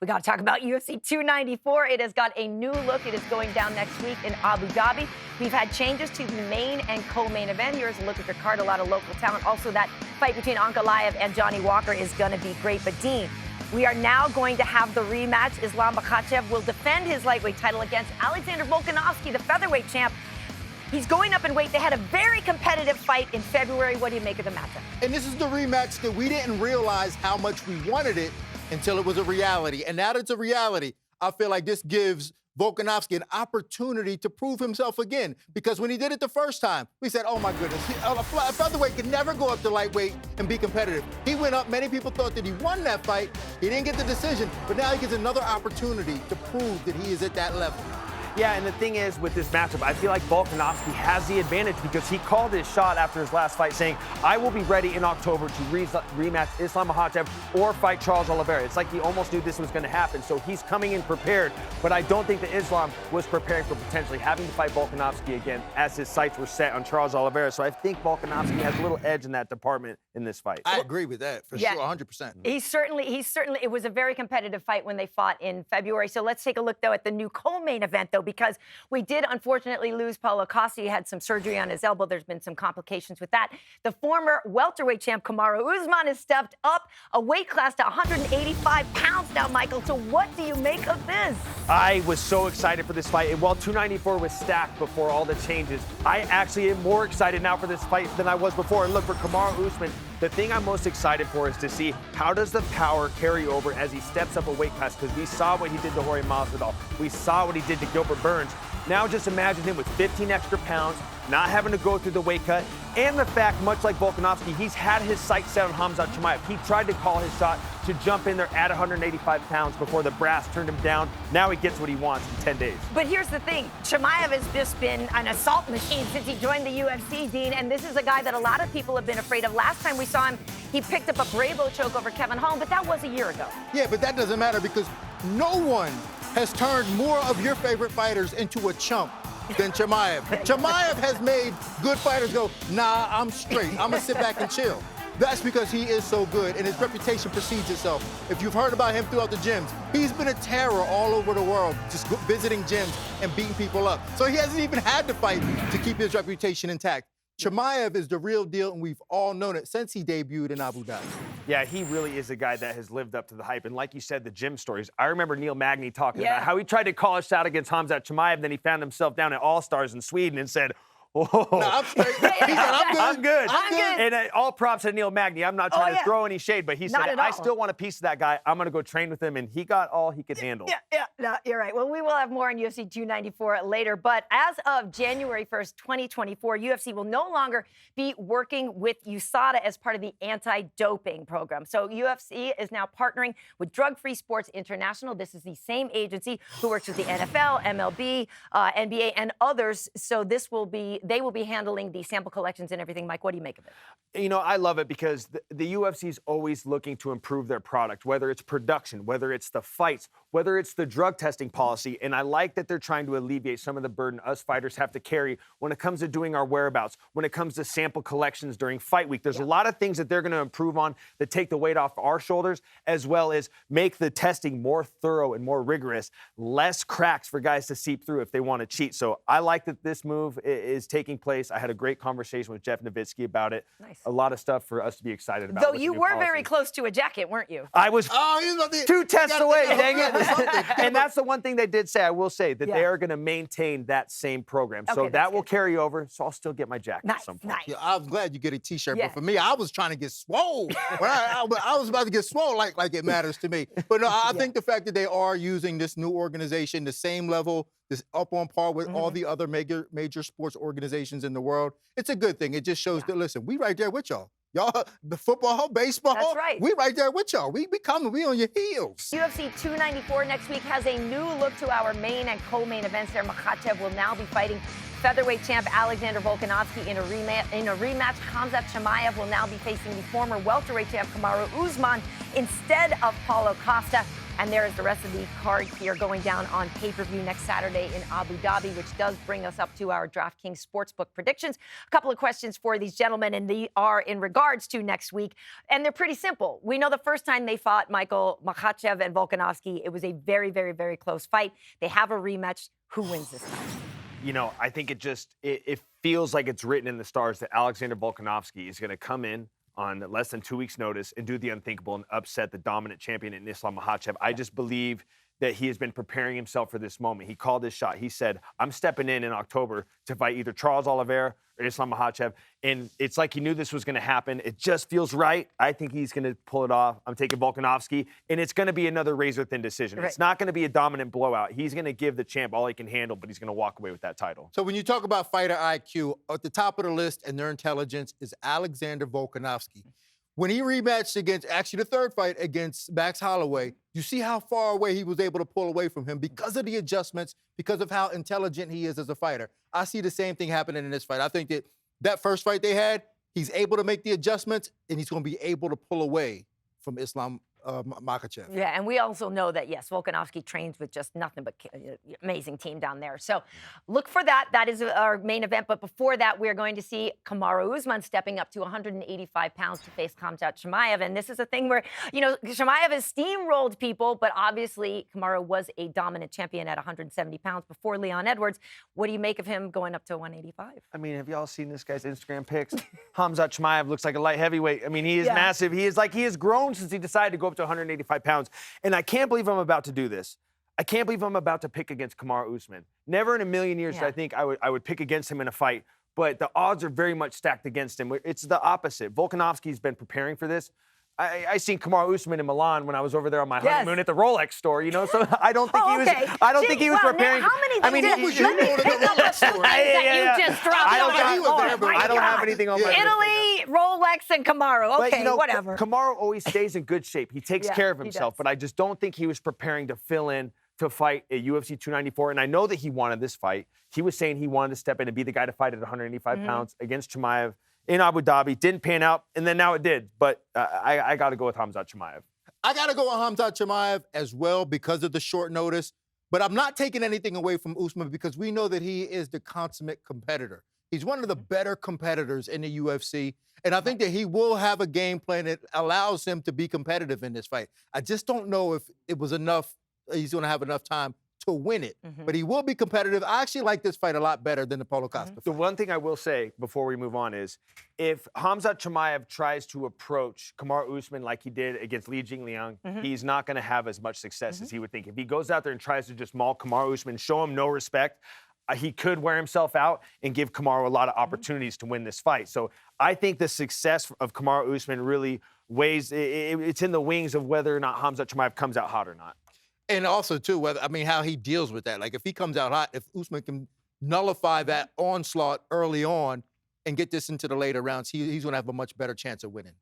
We got to talk about UFC 294. It has got a new look. It is going down next week in Abu Dhabi. We've had changes to the main and co-main event. Here's a look at the card. A lot of local talent. Also, that fight between Ankalaev and Johnny Walker is going to be great. But Dean, we are now going to have the rematch. Islam Makhachev will defend his lightweight title against Alexander Volkanovski, the featherweight champ. He's going up in weight. They had a very competitive fight in February. What do you make of the matchup? And this is the rematch that we didn't realize how much we wanted it until it was a reality. And now that it's a reality, I feel like this gives Volkanovski an opportunity to prove himself again. Because when he did it the first time, we said, oh my goodness, a featherweight can never go up to lightweight and be competitive. He went up, many people thought that he won that fight. He didn't get the decision, but now he gets another opportunity to prove that he is at that level. Yeah, and the thing is, with this matchup, I feel like Volkanovski has the advantage because he called his shot after his last fight saying, I will be ready in October to rematch Islam Makhachev or fight Charles Oliveira. It's like he almost knew this was going to happen, so he's coming in prepared. But I don't think that Islam was preparing for potentially having to fight Volkanovski again as his sights were set on Charles Oliveira. So I think Volkanovski has a little edge in that department in this fight. I agree with that, for sure, 100%. He certainly, it was a very competitive fight when they fought in February. So let's take a look, though, at the new co-main event, though, because we did unfortunately lose Paulo Costa. He had some surgery on his elbow. There's been some complications with that. The former welterweight champ Kamaru Usman has stepped up a weight class to 185 pounds now, Michael. So what do you make of this? I was so excited for this fight. And while 294 was stacked before all the changes, I actually am more excited now for this fight than I was before. And look, for Kamaru Usman, the thing I'm most excited for is to see how does the power carry over as he steps up a weight class, because we saw what he did to Jorge Masvidal. We saw what he did to Gilbert Burns. Now just imagine him with 15 extra pounds, not having to go through the weight cut, and the fact, much like Volkanovski, he's had his sights set on Khamzat Chimaev. He tried to call his shot to jump in there at 185 pounds before the brass turned him down. Now he gets what he wants in 10 days. But here's the thing. Chimaev has just been an assault machine since he joined the UFC, Dean, and this is a guy that a lot of people have been afraid of. Last time we saw him, he picked up a Bravo choke over Kevin Holm, but that was a year ago. Yeah, but that doesn't matter because no one has turned more of your favorite fighters into a chump than Chimaev. Chimaev has made good fighters go, nah, I'm straight. I'm going to sit back and chill. That's because he is so good, and his reputation precedes itself. If you've heard about him throughout the gyms, he's been a terror all over the world, just visiting gyms and beating people up. So he hasn't even had to fight to keep his reputation intact. Chimaev is the real deal, and we've all known it since he debuted in Abu Dhabi. Yeah, he really is a guy that has lived up to the hype. And like you said, the gym stories. I remember Neil Magny talking about how he tried to call a shot against Khamzat Chimaev, then he found himself down at All-Stars in Sweden and said, oh, no, I'm straight. He said, I'm good. I'm good. And all props to Neil Magny. I'm not trying to throw any shade, but he said, I still want a piece of that guy. I'm going to go train with him, and he got all he could handle. No, you're right. Well, we will have more on UFC 294 later, but as of January 1st, 2024, UFC will no longer be working with USADA as part of the anti-doping program. So UFC is now partnering with Drug-Free Sports International. This is the same agency who works with the NFL, MLB, NBA, and others. So they will be handling the sample collections and everything. Mike, what do you make of it? You know, I love it because the UFC is always looking to improve their product, whether it's production, whether it's the fights, whether it's the drug testing policy. And I like that they're trying to alleviate some of the burden us fighters have to carry when it comes to doing our whereabouts, when it comes to sample collections during fight week. There's a lot of things that they're going to improve on that take the weight off our shoulders, as well as make the testing more thorough and more rigorous, less cracks for guys to seep through if they want to cheat. So I like that this move is taking place. I had a great conversation with Jeff Nowitzki about it. Nice. A lot of stuff for us to be excited about. Though you were very close to a jacket, weren't you? I was 2 tests away, dang it. And that's the one thing they did say. I will say that they are going to maintain that same program. So that will carry over. So I'll still get my jacket at some point. Yeah, I'm glad you get a T-shirt. But for me, I was trying to get swole. I was about to get swole like it matters to me. But no, I think the fact that they are using this new organization, the same level, this up on par with all the other major sports organizations in the world, it's a good thing. It just shows that, listen, we right there with y'all. Y'all, the football, baseball, that's right. We right there with y'all. We coming, we on your heels. UFC 294 next week has a new look to our main and co-main events there. Makhachev will now be fighting featherweight champ Alexander Volkanovski in a rematch. Khamzat Chimaev will now be facing the former welterweight champ Kamaru Usman. instead of Paulo Costa. And there is the rest of the card here going down on pay-per-view next Saturday in Abu Dhabi, which does bring us up to our DraftKings Sportsbook predictions. A couple of questions for these gentlemen, and they are in regards to next week. And they're pretty simple. We know the first time they fought Islam Makhachev and Volkanovski, it was a very, very, very close fight. They have a rematch. Who wins this time? You know, I think it feels like it's written in the stars that Alexander Volkanovski is going to come in on less than 2 weeks' notice and do the unthinkable and upset the dominant champion in Islam Makhachev. I just believe that he has been preparing himself for this moment. He called his shot. He said, I'm stepping in October to fight either Charles Oliveira or Islam Makhachev. And it's like he knew this was going to happen. It just feels right. I think he's going to pull it off. I'm taking Volkanovski. And it's going to be another razor-thin decision. Right. It's not going to be a dominant blowout. He's going to give the champ all he can handle, but he's going to walk away with that title. So when you talk about fighter IQ, at the top of the list and their intelligence is Alexander Volkanovski. When he rematched against, actually the third fight against Max Holloway, you see how far away he was able to pull away from him because of the adjustments, because of how intelligent he is as a fighter. I see the same thing happening in this fight. I think that first fight they had, he's able to make the adjustments, and he's going to be able to pull away from Islam Makhachev. Yeah, and we also know that, yes, Volkanovski trains with just nothing but amazing team down there. So look for that. That is our main event. But before that, we're going to see Kamaru Usman stepping up to 185 pounds to face Khamzat Chimaev. And this is a thing where, you know, Chimaev has steamrolled people, but obviously Kamaru was a dominant champion at 170 pounds before Leon Edwards. What do you make of him going up to 185? I mean, have y'all seen this guy's Instagram pics? Khamzat Chimaev looks like a light heavyweight. I mean, he is massive. He has grown since he decided to go up to 185 pounds. And I can't believe I'm about to do this. I can't believe I'm about to pick against Kamaru Usman. Never in a million years did I think I would pick against him in a fight, but the odds are very much stacked against him. It's the opposite. Volkanovski's been preparing for this. I seen Kamaru Usman in Milan when I was over there on my honeymoon at the Rolex store, you know, so I don't think he was preparing. How many I mean, let me pick up the stories that you just dropped. I don't have anything on my Italy, Rolex, and Kamaru. Okay, but, you know, whatever. Kamaru always stays in good shape. He takes care of himself, but I just don't think he was preparing to fill in to fight at UFC 294. And I know that he wanted this fight. He was saying he wanted to step in and be the guy to fight at 185 pounds against Chimaev in Abu Dhabi. Didn't pan out, and then now it did. But I got to go with Khamzat Chimaev. I got to go with Khamzat Chimaev as well because of the short notice. But I'm not taking anything away from Usman because we know that he is the consummate competitor. He's one of the better competitors in the UFC. And I think that he will have a game plan that allows him to be competitive in this fight. I just don't know if it was enough, he's going to have enough time to win it. But he will be competitive. I actually like this fight a lot better than the Paulo Costa fight. The one thing I will say before we move on is if Khamzat Chimaev tries to approach Kamaru Usman like he did against Li Jingliang, he's not going to have as much success as he would think. If he goes out there and tries to just maul Kamaru Usman, show him no respect, he could wear himself out and give Kamaru a lot of opportunities to win this fight. So I think the success of Kamaru Usman really weighs, it's in the wings of whether or not Khamzat Chimaev comes out hot or not. And also, too, how he deals with that. Like, if he comes out hot, if Usman can nullify that onslaught early on and get this into the later rounds, he's going to have a much better chance of winning.